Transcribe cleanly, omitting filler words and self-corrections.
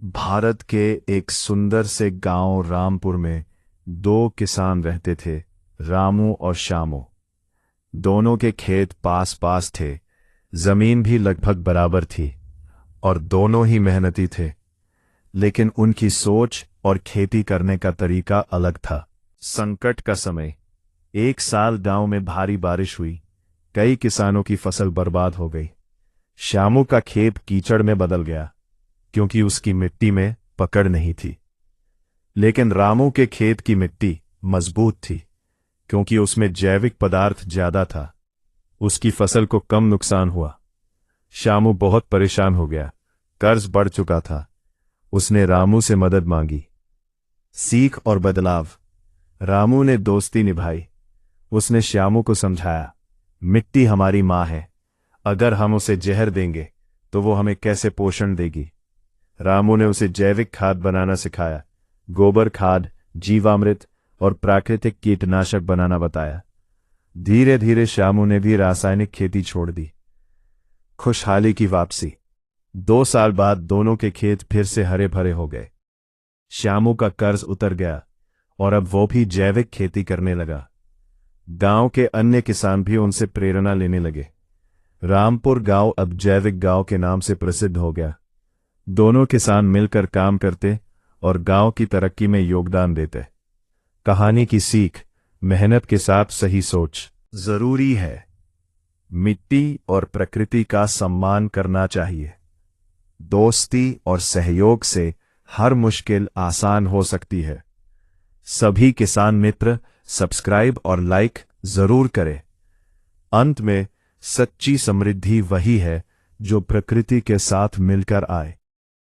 भारत के एक सुंदर से गांव रामपुर में दो किसान रहते थे, रामू और श्यामू। दोनों के खेत पास पास थे, जमीन भी लगभग बराबर थी और दोनों ही मेहनती थे। लेकिन उनकी सोच और खेती करने का तरीका अलग था। संकट का समय। एक साल गांव में भारी बारिश हुई, कई किसानों की फसल बर्बाद हो गई। श्यामू का खेत कीचड़ में बदल गया क्योंकि उसकी मिट्टी में पकड़ नहीं थी। लेकिन रामू के खेत की मिट्टी मजबूत थी क्योंकि उसमें जैविक पदार्थ ज्यादा था। उसकी फसल को कम नुकसान हुआ। श्यामू बहुत परेशान हो गया, कर्ज बढ़ चुका था। उसने रामू से मदद मांगी। सीख और बदलाव। रामू ने दोस्ती निभाई। उसने श्यामू को समझाया, मिट्टी हमारी माँ है, अगर हम उसे जहर देंगे तो वो हमें कैसे पोषण देगी। रामू ने उसे जैविक खाद बनाना सिखाया, गोबर खाद, जीवामृत और प्राकृतिक कीटनाशक बनाना बताया। धीरे धीरे श्यामू ने भी रासायनिक खेती छोड़ दी। खुशहाली की वापसी। 2 साल बाद दोनों के खेत फिर से हरे भरे हो गए। श्यामू का कर्ज उतर गया और अब वो भी जैविक खेती करने लगा। गांव के अन्य किसान भी उनसे प्रेरणा लेने लगे। रामपुर गांव अब जैविक गांव के नाम से प्रसिद्ध हो गया। दोनों किसान मिलकर काम करते और गांव की तरक्की में योगदान देते। कहानी की सीख। मेहनत के साथ सही सोच जरूरी है। मिट्टी और प्रकृति का सम्मान करना चाहिए। दोस्ती और सहयोग से हर मुश्किल आसान हो सकती है। सभी किसान मित्र सब्सक्राइब और लाइक जरूर करें। अंत में, सच्ची समृद्धि वही है जो प्रकृति के साथ मिलकर आए।